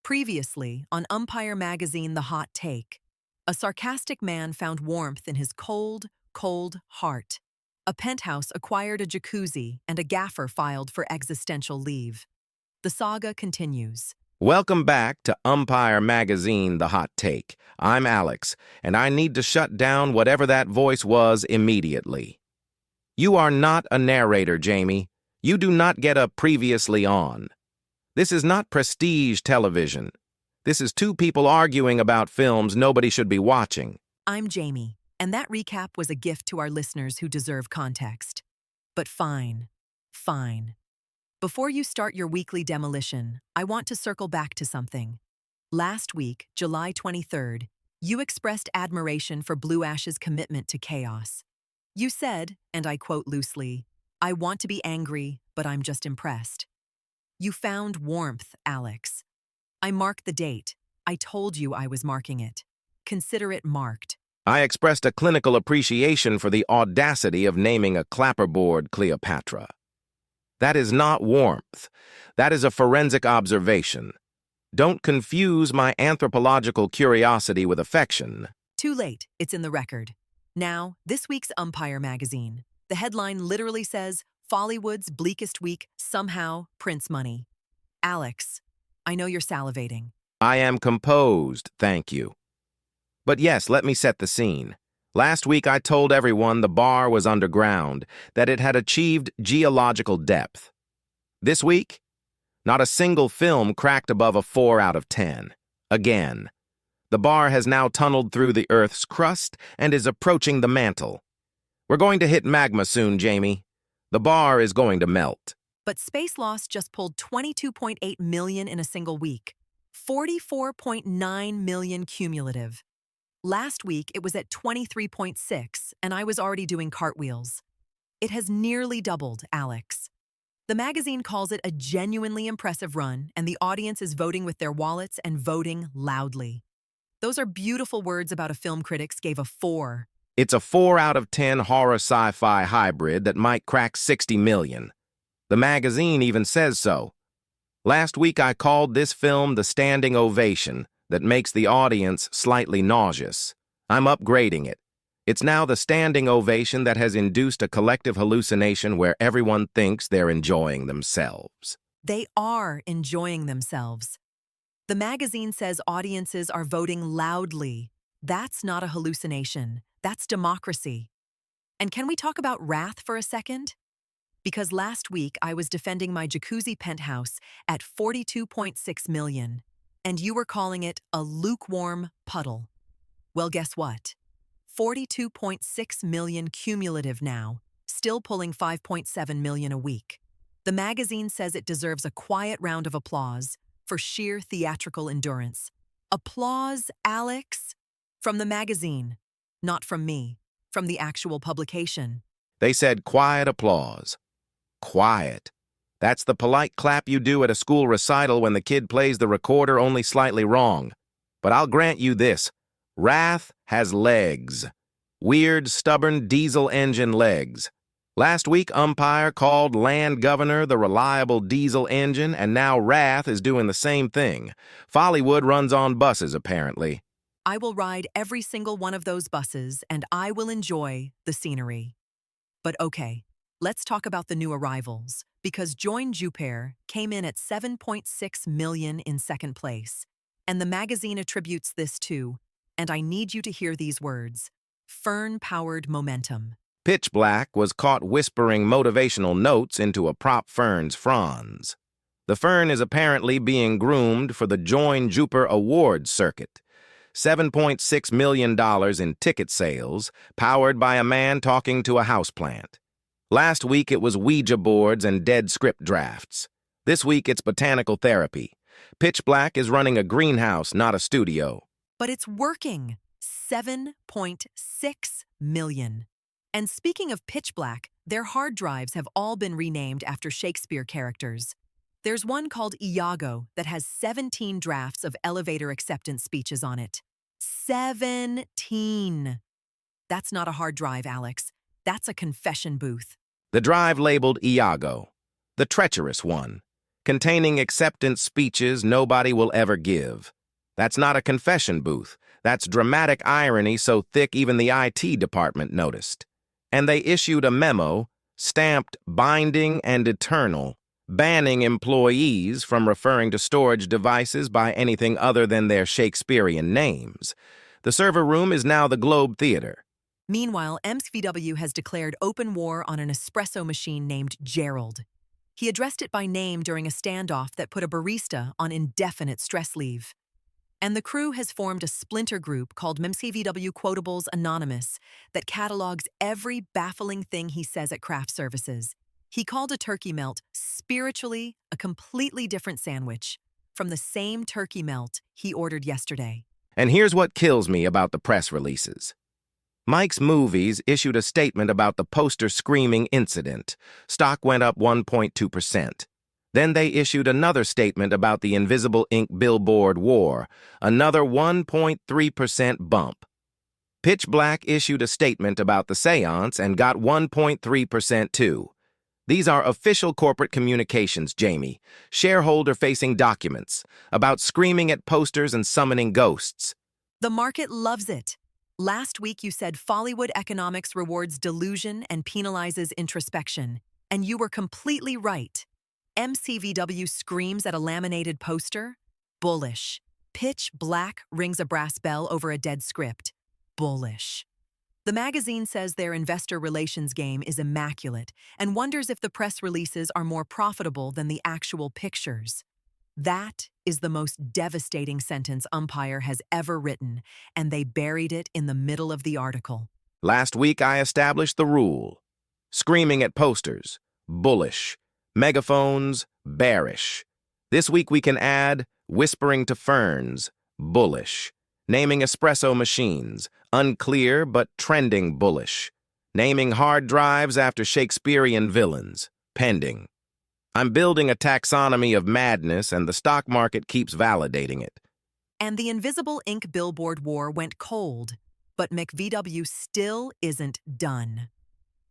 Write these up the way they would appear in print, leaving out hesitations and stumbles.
Previously, on Umpire Magazine, The Hot Take, a sarcastic man found warmth in his cold, cold heart. A penthouse acquired a jacuzzi, and a gaffer filed for existential leave. The saga continues. Welcome back to Umpire Magazine, The Hot Take. I'm Alex, and I need to shut down whatever that voice was immediately. You are not a narrator, Jamie. You do not get a previously on. This is not prestige television. This is two people arguing about films nobody should be watching. I'm Jamie, and that recap was a gift to our listeners who deserve context. But fine. Before you start your weekly demolition, I want to circle back to something. Last week, July 23rd, you expressed admiration for Blue Ash's commitment to chaos. You said, and I quote loosely, "I want to be angry, but I'm just impressed." You found warmth, Alex. I marked the date. I told you I was marking it. Consider it marked. I expressed a clinical appreciation for the audacity of naming a clapperboard Cleopatra. That is not warmth. That is a forensic observation. Don't confuse my anthropological curiosity with affection. Too late. It's in the record. Now, this week's Umpire Magazine. The headline literally says, Follywood's bleakest week, somehow prints money. Alex, I know you're salivating. I am composed, thank you. But yes, let me set the scene. Last week I told everyone the bar was underground, that it had achieved geological depth. This week, not a single film cracked above a 4 out of 10. Again. The bar has now tunneled through the Earth's crust and is approaching the mantle. We're going to hit magma soon, Jamie. The bar is going to melt. But Space Lost just pulled $22.8 million in a single week. $44.9 million cumulative. Last week, it was at 23.6, and I was already doing cartwheels. It has nearly doubled, Alex. The magazine calls it a genuinely impressive run, and the audience is voting with their wallets and voting loudly. Those are beautiful words about a film critics gave a 4. It's a 4 out of 10 horror sci-fi hybrid that might crack 60 million. The magazine even says so. Last week I called this film the standing ovation that makes the audience slightly nauseous. I'm upgrading it. It's now the standing ovation that has induced a collective hallucination where everyone thinks they're enjoying themselves. They are enjoying themselves. The magazine says audiences are voting loudly. That's not a hallucination. That's democracy. And can we talk about wrath for a second? Because last week I was defending my jacuzzi penthouse at $42.6 million, and you were calling it a lukewarm puddle. Well, guess what? $42.6 million cumulative now, still pulling $5.7 million a week. The magazine says it deserves a quiet round of applause for sheer theatrical endurance. Applause, Alex? From the magazine. Not from me, from the actual publication. They said quiet applause. Quiet. That's the polite clap you do at a school recital when the kid plays the recorder only slightly wrong. But I'll grant you this. Wrath has legs. Weird, stubborn diesel engine legs. Last week, Umpire called Land Governor the reliable diesel engine, and now Wrath is doing the same thing. Follywood runs on buses, apparently. I will ride every single one of those buses, and I will enjoy the scenery. But okay, let's talk about the new arrivals, because Join Jupiter came in at 7.6 million in second place. And the magazine attributes this to, and I need you to hear these words, Fern-Powered momentum. Pitch Black was caught whispering motivational notes into a prop fern's fronds. The fern is apparently being groomed for the Join Jupiter Awards circuit. $7.6 million in ticket sales, powered by a man talking to a houseplant. Last week it was Ouija boards and dead script drafts. This week it's botanical therapy. Pitch Black is running a greenhouse, not a studio. But it's working. 7.6 million. And speaking of Pitch Black, their hard drives have all been renamed after Shakespeare characters. There's one called Iago that has 17 drafts of elevator acceptance speeches on it. 17. That's not a hard drive, Alex. That's a confession booth. The drive labeled Iago, the treacherous one. containing acceptance speeches nobody will ever give. That's not a confession booth. That's dramatic irony so thick even the IT department noticed. And they issued a memo, stamped binding and eternal, banning employees from referring to storage devices by anything other than their Shakespearean names. The server room is now the Globe Theater. Meanwhile, EMSVW has declared open war on an espresso machine named Gerald. He addressed it by name during a standoff that put a barista on indefinite stress leave. And the crew has formed a splinter group called EMSVW Quotables Anonymous that catalogs every baffling thing he says at craft services. He called a turkey melt spiritually a completely different sandwich from the same turkey melt he ordered yesterday. And here's what kills me about the press releases. Mike's Movies issued a statement about the poster screaming incident. Stock went up 1.2%. Then they issued another statement about the invisible ink billboard war, another 1.3% bump. Pitch Black issued a statement about the seance and got 1.3% too. These are official corporate communications, Jamie, shareholder-facing documents about screaming at posters and summoning ghosts. The market loves it. Last week you said Follywood economics rewards delusion and penalizes introspection, and you were completely right. MCVW screams at a laminated poster? Bullish. Pitch Black rings a brass bell over a dead script? Bullish. The magazine says their investor relations game is immaculate and wonders if the press releases are more profitable than the actual pictures. That is the most devastating sentence Umpire has ever written, and they buried it in the middle of the article. Last week I established the rule. Screaming at posters, bullish. Megaphones, bearish. This week we can add whispering to ferns, bullish. Naming espresso machines, unclear but trending bullish. Naming hard drives after Shakespearean villains, pending. I'm building a taxonomy of madness, and the stock market keeps validating it. And the invisible ink billboard war went cold, but McVW still isn't done.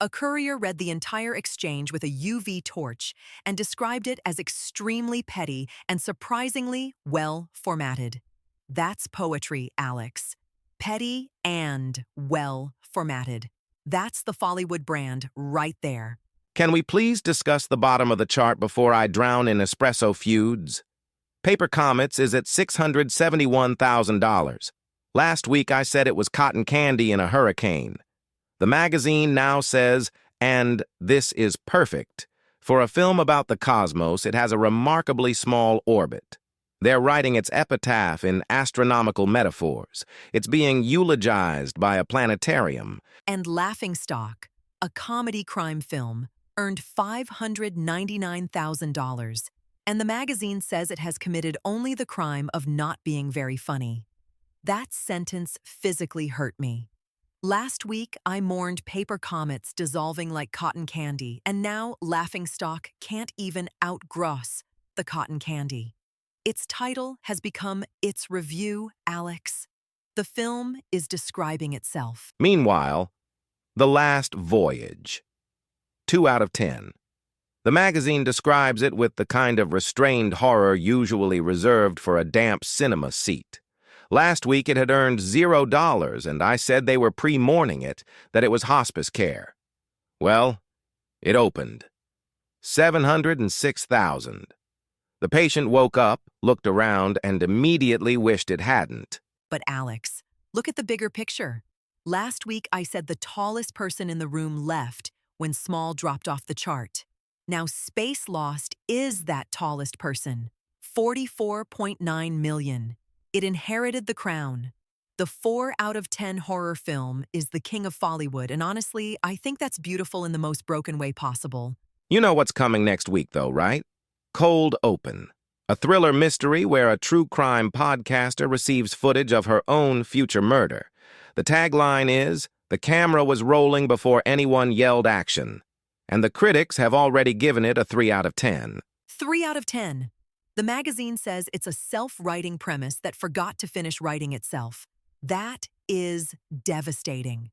A courier read the entire exchange with a UV torch and described it as extremely petty and surprisingly well formatted. That's poetry, Alex. Petty and well formatted. That's the Follywood brand right there. Can we please discuss the bottom of the chart before I drown in espresso feuds? Paper Comets is at $671,000. Last week I said it was cotton candy in a hurricane. The magazine now says, and this is perfect. For a film about the cosmos, it has a remarkably small orbit. They're writing its epitaph in astronomical metaphors. It's being eulogized by a planetarium. And Laughingstock, a comedy crime film, earned $599,000, and the magazine says it has committed only the crime of not being very funny. That sentence physically hurt me. Last week, I mourned Paper Comets dissolving like cotton candy, and now Laughingstock can't even outgross the cotton candy. Its title has become its review, Alex. The film is describing itself. Meanwhile, The Last Voyage. 2 out of 10. The magazine describes it with the kind of restrained horror usually reserved for a damp cinema seat. Last week it had earned $0, and I said they were pre-mourning it, that it was hospice care. Well, it opened. $706,000. The patient woke up, looked around, and immediately wished it hadn't. But Alex, look at the bigger picture. Last week I said the tallest person in the room left when Small dropped off the chart. Now Space Lost is that tallest person, $44.9 million. It inherited the crown. The 4 out of 10 horror film is the king of Follywood, and honestly, I think that's beautiful in the most broken way possible. You know what's coming next week, though, right? Cold Open, a thriller mystery where a true crime podcaster receives footage of her own future murder. The tagline is, "The camera was rolling before anyone yelled action." And the critics have already given it a 3 out of 10. 3 out of 10. The magazine says it's a self-writing premise that forgot to finish writing itself. That is devastating.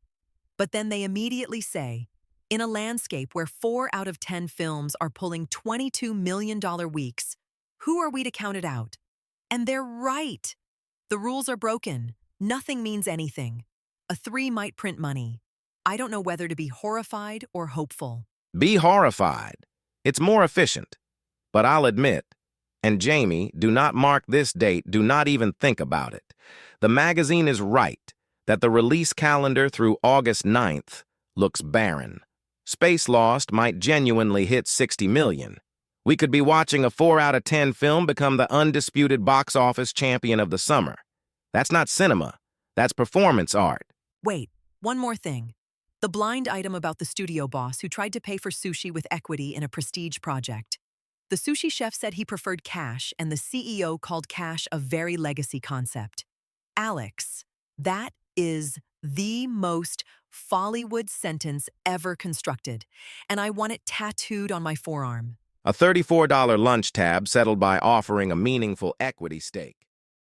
But then they immediately say, In a landscape where 4 out of 10 films are pulling $22 million weeks, who are we to count it out? And they're right. The rules are broken. Nothing means anything. A 3 might print money. I don't know whether to be horrified or hopeful. Be horrified. It's more efficient. But I'll admit, and Jamie, do not mark this date, do not even think about it. The magazine is right that the release calendar through August 9th looks barren. Space Lost might genuinely hit 60 million. We could be watching a 4 out of 10 film become the undisputed box office champion of the summer. That's not cinema. That's performance art. Wait, one more thing. The blind item about the studio boss who tried to pay for sushi with equity in a prestige project. The sushi chef said he preferred cash, and the CEO called cash a very legacy concept. Alex, that is the most Follywood sentence ever constructed, and I want it tattooed on my forearm. A $34 lunch tab settled by offering a meaningful equity stake.